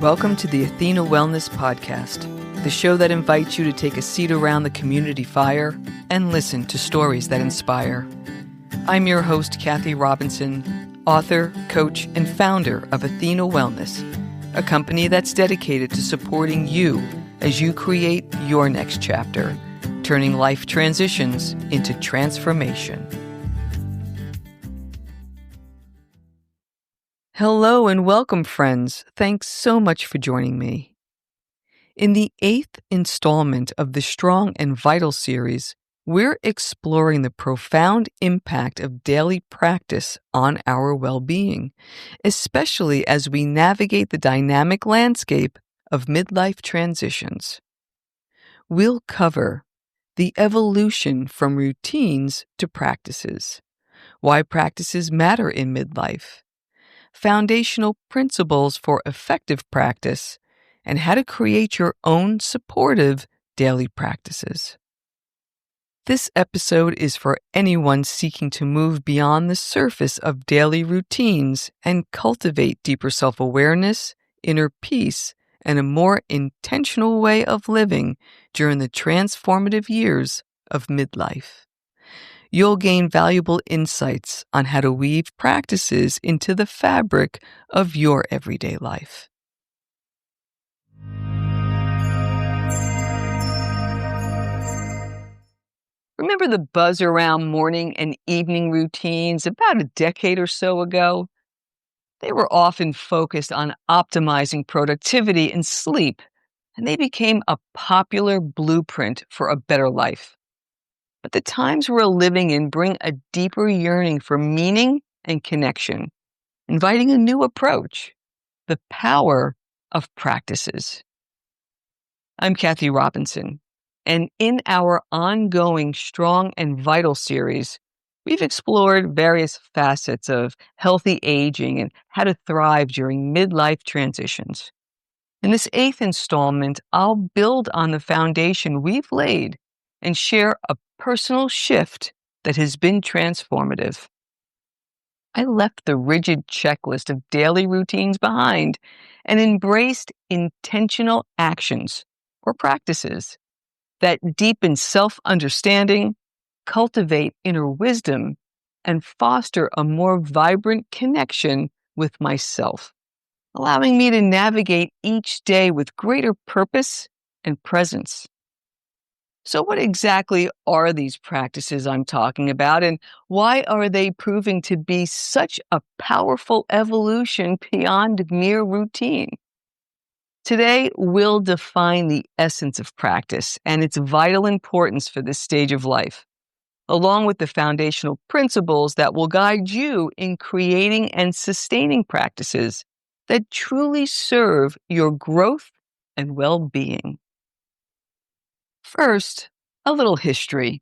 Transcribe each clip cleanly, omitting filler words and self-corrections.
Welcome to the Athena Wellness Podcast, the show that invites you to take a seat around the community fire and listen to stories that inspire. I'm your host, Kathy Robinson, author, coach, and founder of Athena Wellness, a company that's dedicated to supporting you as you create your next chapter, turning life transitions into transformation. Hello and welcome, friends. Thanks so much for joining me. In the 8th installment of the Strong and Vital series, we're exploring the profound impact of daily practice on our well-being, especially as we navigate the dynamic landscape of midlife transitions. We'll cover the evolution from routines to practices, why practices matter in midlife, foundational principles for effective practice, and how to create your own supportive daily practices. This episode is for anyone seeking to move beyond the surface of daily routines and cultivate deeper self-awareness, inner peace, and a more intentional way of living during the transformative years of midlife. You'll gain valuable insights on how to weave practices into the fabric of your everyday life. Remember the buzz around morning and evening routines about a decade or so ago? They were often focused on optimizing productivity and sleep, and they became a popular blueprint for a better life. But the times we're living in bring a deeper yearning for meaning and connection, inviting a new approach, the power of practices. I'm Kathy Robinson, and in our ongoing Strong and Vital series, we've explored various facets of healthy aging and how to thrive during midlife transitions. In this 8th installment, I'll build on the foundation we've laid and share a personal shift that has been transformative. I left the rigid checklist of daily routines behind and embraced intentional actions or practices that deepen self-understanding, cultivate inner wisdom, and foster a more vibrant connection with myself, allowing me to navigate each day with greater purpose and presence. So what exactly are these practices I'm talking about, and why are they proving to be such a powerful evolution beyond mere routine? Today, we'll define the essence of practice and its vital importance for this stage of life, along with the foundational principles that will guide you in creating and sustaining practices that truly serve your growth and well-being. First, a little history.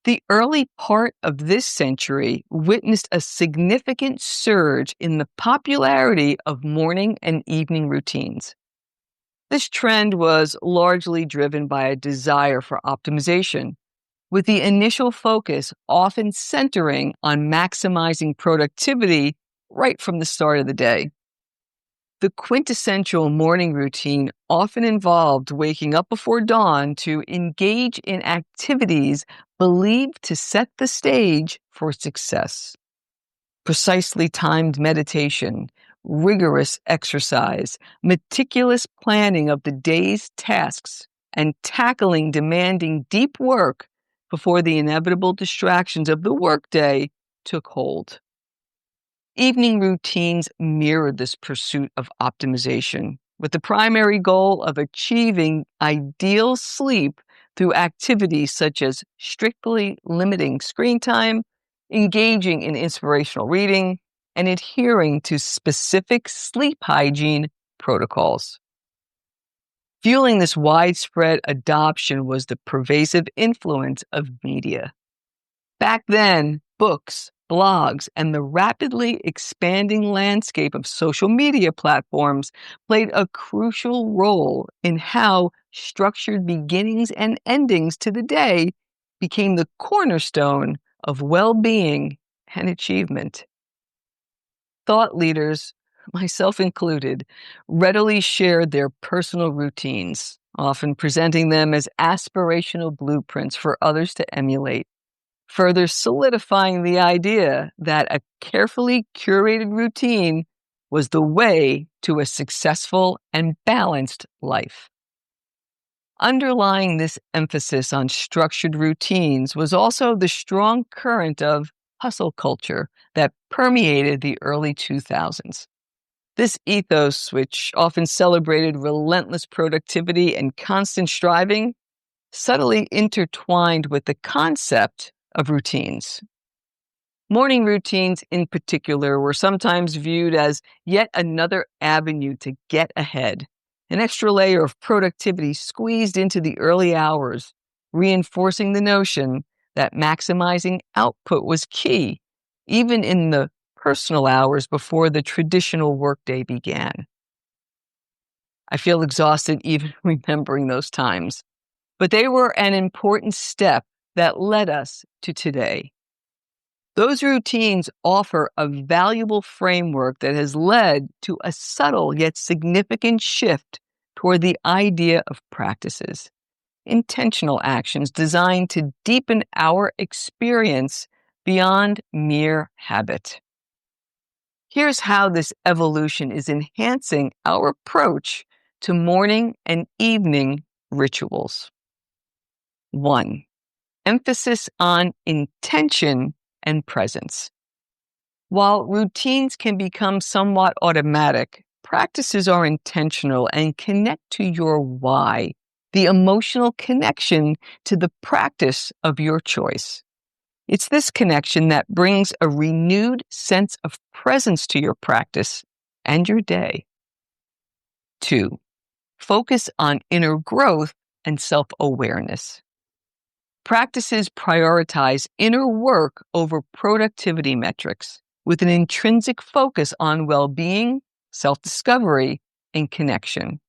The early part of this century witnessed a significant surge in the popularity of morning and evening routines. This trend was largely driven by a desire for optimization, with the initial focus often centering on maximizing productivity right from the start of the day. The quintessential morning routine often involved waking up before dawn to engage in activities believed to set the stage for success. Precisely timed meditation, rigorous exercise, meticulous planning of the day's tasks, and tackling demanding deep work before the inevitable distractions of the workday took hold. Evening routines mirrored this pursuit of optimization, with the primary goal of achieving ideal sleep through activities such as strictly limiting screen time, engaging in inspirational reading, and adhering to specific sleep hygiene protocols. Fueling this widespread adoption was the pervasive influence of media. Back then, books, blogs, and the rapidly expanding landscape of social media platforms played a crucial role in how structured beginnings and endings to the day became the cornerstone of well-being and achievement. Thought leaders myself included, readily shared their personal routines, often presenting them as aspirational blueprints for others to emulate, further solidifying the idea that a carefully curated routine was the way to a successful and balanced life. Underlying this emphasis on structured routines was also the strong current of hustle culture that permeated the early 2000s. This ethos, which often celebrated relentless productivity and constant striving, subtly intertwined with the concept of routines. Morning routines, in particular, were sometimes viewed as yet another avenue to get ahead, an extra layer of productivity squeezed into the early hours, reinforcing the notion that maximizing output was key, even in the personal hours before the traditional workday began. I feel exhausted even remembering those times, but they were an important step that led us to today. Those routines offer a valuable framework that has led to a subtle yet significant shift toward the idea of practices, intentional actions designed to deepen our experience beyond mere habit. Here's how this evolution is enhancing our approach to morning and evening rituals. 1. Emphasis on intention and presence. While routines can become somewhat automatic, practices are intentional and connect to your why, the emotional connection to the practice of your choice. It's this connection that brings a renewed sense of presence to your practice and your day. 2. Focus on inner growth and self-awareness. Practices prioritize inner work over productivity metrics, with an intrinsic focus on well-being, self-discovery, and connection.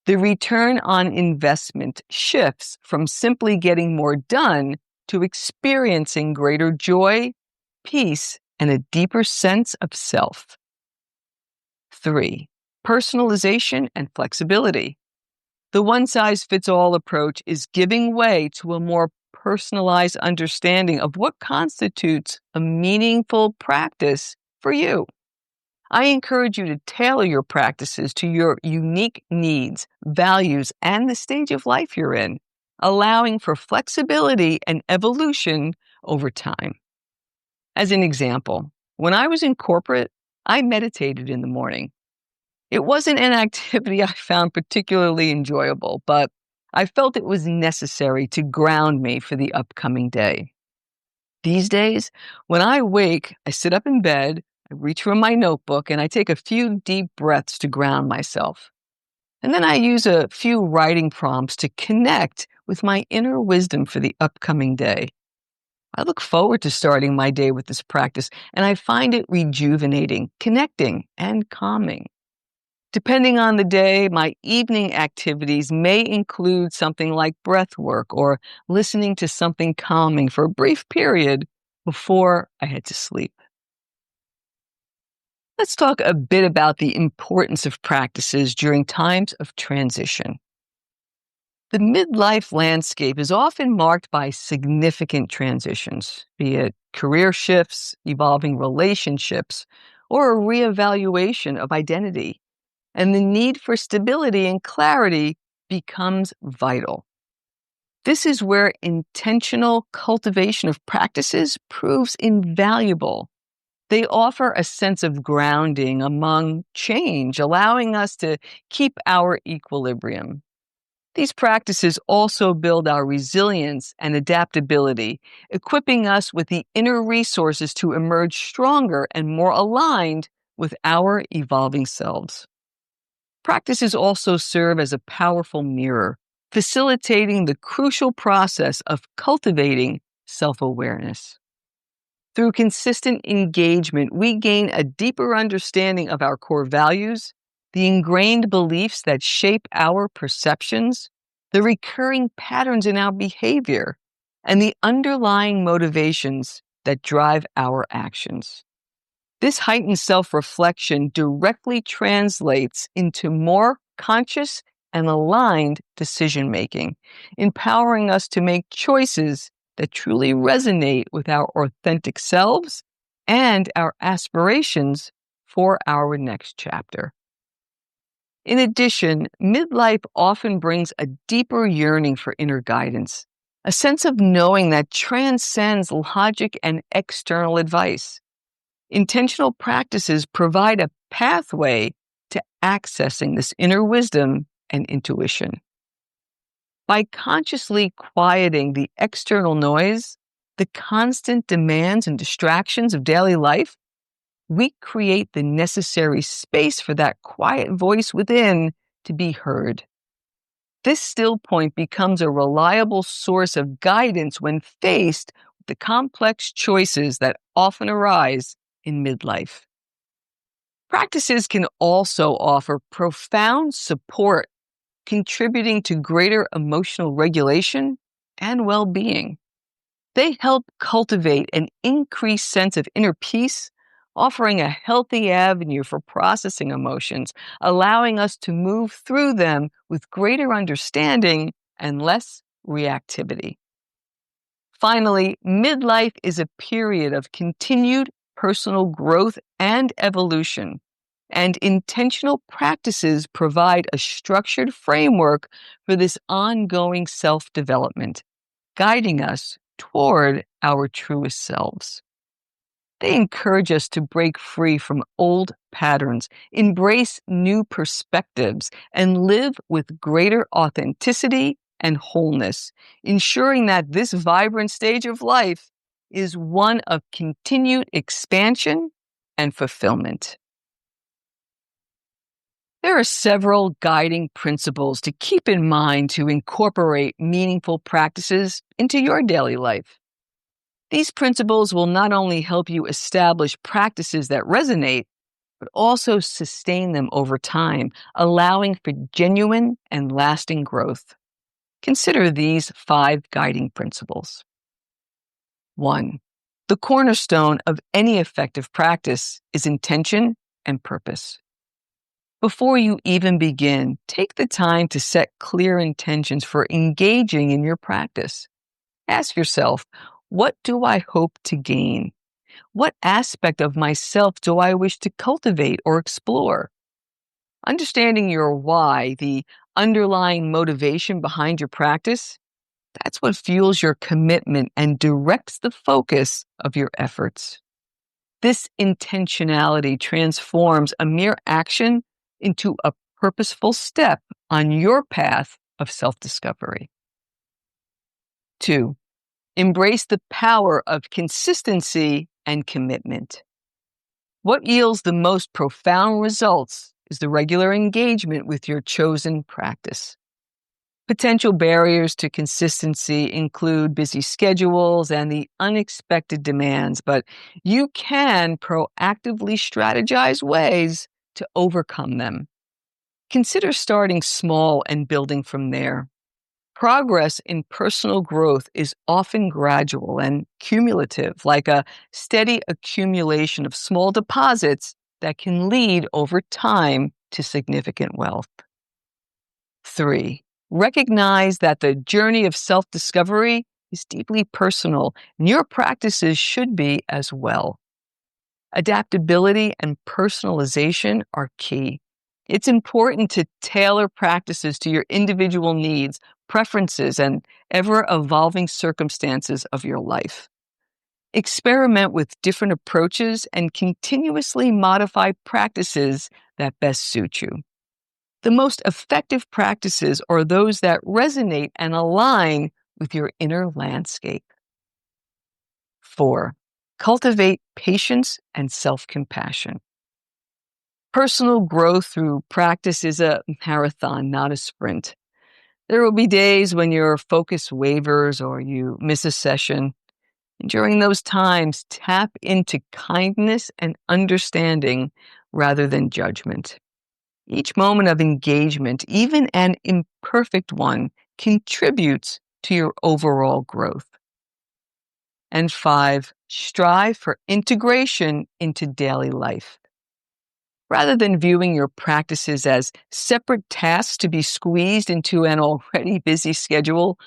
The return on investment shifts from simply getting more done to experiencing greater joy, peace, and a deeper sense of self. 3. Personalization and flexibility. The one-size-fits-all approach is giving way to a more personalized understanding of what constitutes a meaningful practice for you. I encourage you to tailor your practices to your unique needs, values, and the stage of life you're in, allowing for flexibility and evolution over time. As an example, when I was in corporate, I meditated in the morning. It wasn't an activity I found particularly enjoyable, but I felt it was necessary to ground me for the upcoming day. These days, when I wake, I sit up in bed, I reach for my notebook, and I take a few deep breaths to ground myself. And then I use a few writing prompts to connect with my inner wisdom for the upcoming day. I look forward to starting my day with this practice, and I find it rejuvenating, connecting, and calming. Depending on the day, my evening activities may include something like breath work or listening to something calming for a brief period before I head to sleep. Let's talk a bit about the importance of practices during times of transition. The midlife landscape is often marked by significant transitions, be it career shifts, evolving relationships, or a reevaluation of identity. And the need for stability and clarity becomes vital. This is where intentional cultivation of practices proves invaluable. They offer a sense of grounding among change, allowing us to keep our equilibrium. These practices also build our resilience and adaptability, equipping us with the inner resources to emerge stronger and more aligned with our evolving selves. Practices also serve as a powerful mirror, facilitating the crucial process of cultivating self-awareness. Through consistent engagement, we gain a deeper understanding of our core values, the ingrained beliefs that shape our perceptions, the recurring patterns in our behavior, and the underlying motivations that drive our actions. This heightened self-reflection directly translates into more conscious and aligned decision-making, empowering us to make choices that truly resonate with our authentic selves and our aspirations for our next chapter. In addition, midlife often brings a deeper yearning for inner guidance, a sense of knowing that transcends logic and external advice. Intentional practices provide a pathway to accessing this inner wisdom and intuition. By consciously quieting the external noise, the constant demands and distractions of daily life, we create the necessary space for that quiet voice within to be heard. This still point becomes a reliable source of guidance when faced with the complex choices that often arise in midlife. Practices can also offer profound support, contributing to greater emotional regulation and well-being. They help cultivate an increased sense of inner peace, offering a healthy avenue for processing emotions, allowing us to move through them with greater understanding and less reactivity. Finally, midlife is a period of continued personal growth and evolution, and intentional practices provide a structured framework for this ongoing self-development, guiding us toward our truest selves. They encourage us to break free from old patterns, embrace new perspectives, and live with greater authenticity and wholeness, ensuring that this vibrant stage of life is one of continued expansion and fulfillment. There are several guiding principles to keep in mind to incorporate meaningful practices into your daily life. These principles will not only help you establish practices that resonate, but also sustain them over time, allowing for genuine and lasting growth. Consider these 5 guiding principles. 1. The cornerstone of any effective practice is intention and purpose. Before you even begin, take the time to set clear intentions for engaging in your practice. Ask yourself, what do I hope to gain? What aspect of myself do I wish to cultivate or explore? Understanding your why, the underlying motivation behind your practice, that's what fuels your commitment and directs the focus of your efforts. This intentionality transforms a mere action into a purposeful step on your path of self-discovery. 2. Embrace the power of consistency and commitment. What yields the most profound results is the regular engagement with your chosen practice. Potential barriers to consistency include busy schedules and the unexpected demands, but you can proactively strategize ways to overcome them. Consider starting small and building from there. Progress in personal growth is often gradual and cumulative, like a steady accumulation of small deposits that can lead over time to significant wealth. 3. Recognize that the journey of self-discovery is deeply personal, and your practices should be as well. Adaptability and personalization are key. It's important to tailor practices to your individual needs, preferences, and ever-evolving circumstances of your life. Experiment with different approaches and continuously modify practices that best suit you. The most effective practices are those that resonate and align with your inner landscape. 4. Cultivate patience and self-compassion. Personal growth through practice is a marathon, not a sprint. There will be days when your focus wavers or you miss a session. And during those times, tap into kindness and understanding rather than judgment. Each moment of engagement, even an imperfect one, contributes to your overall growth. And 5, strive for integration into daily life. Rather than viewing your practices as separate tasks to be squeezed into an already busy schedule,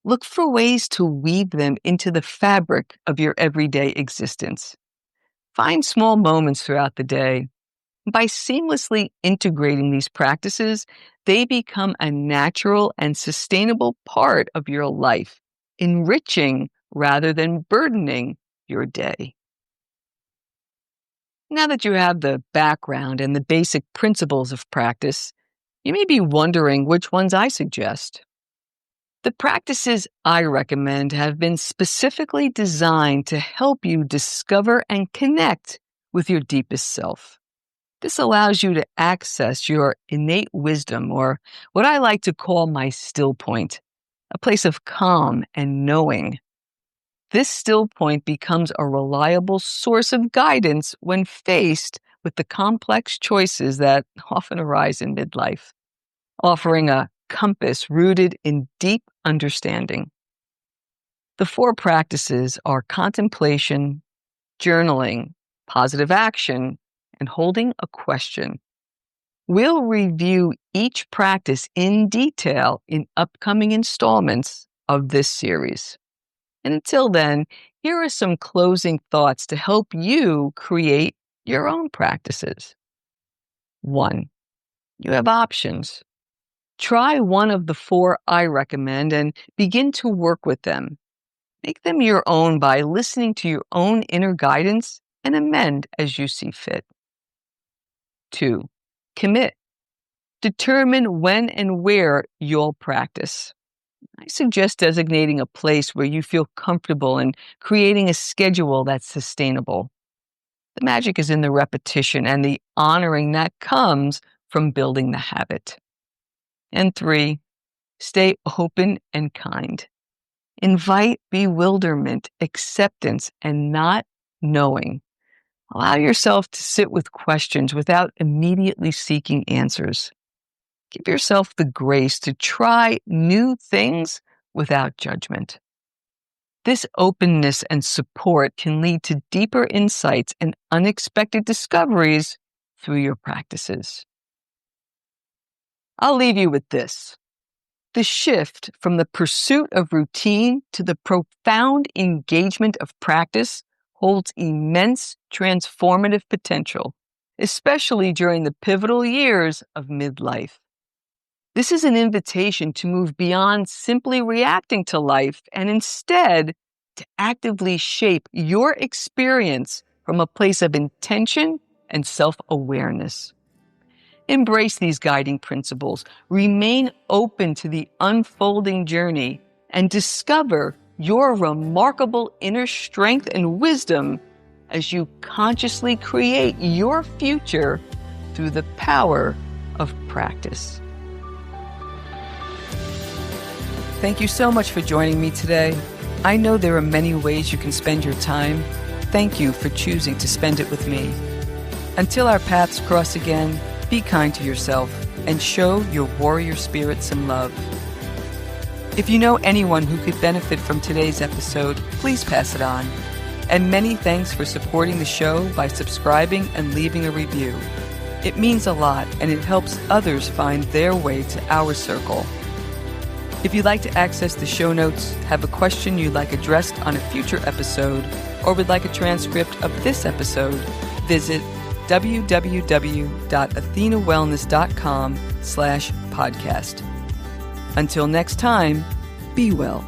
look for ways to weave them into the fabric of your everyday existence. Find small moments throughout the day. By seamlessly integrating these practices, they become a natural and sustainable part of your life, enriching rather than burdening your day. Now that you have the background and the basic principles of practice, you may be wondering which ones I suggest. The practices I recommend have been specifically designed to help you discover and connect with your deepest self. This allows you to access your innate wisdom, or what I like to call my still point, a place of calm and knowing. This still point becomes a reliable source of guidance when faced with the complex choices that often arise in midlife, offering a compass rooted in deep understanding. The 4 practices are contemplation, journaling, positive action, and holding a question. We'll review each practice in detail in upcoming installments of this series. And until then, here are some closing thoughts to help you create your own practices. 1, you have options. Try one of the 4 I recommend and begin to work with them. Make them your own by listening to your own inner guidance and amend as you see fit. 2, commit. Determine when and where you'll practice. I suggest designating a place where you feel comfortable and creating a schedule that's sustainable. The magic is in the repetition and the honoring that comes from building the habit. And 3, stay open and kind. Invite bewilderment, acceptance, and not knowing. Allow yourself to sit with questions without immediately seeking answers. Give yourself the grace to try new things without judgment. This openness and support can lead to deeper insights and unexpected discoveries through your practices. I'll leave you with this. The shift from the pursuit of routine to the profound engagement of practice holds immense transformative potential, especially during the pivotal years of midlife. This is an invitation to move beyond simply reacting to life and instead to actively shape your experience from a place of intention and self-awareness. Embrace these guiding principles, remain open to the unfolding journey, and discover your remarkable inner strength and wisdom as you consciously create your future through the power of practice. Thank you so much for joining me today. I know there are many ways you can spend your time. Thank you for choosing to spend it with me. Until our paths cross again, be kind to yourself and show your warrior spirit some love. If you know anyone who could benefit from today's episode, please pass it on. And many thanks for supporting the show by subscribing and leaving a review. It means a lot and it helps others find their way to our circle. If you'd like to access the show notes, have a question you'd like addressed on a future episode, or would like a transcript of this episode, visit www.athenawellness.com/podcast. Until next time, be well.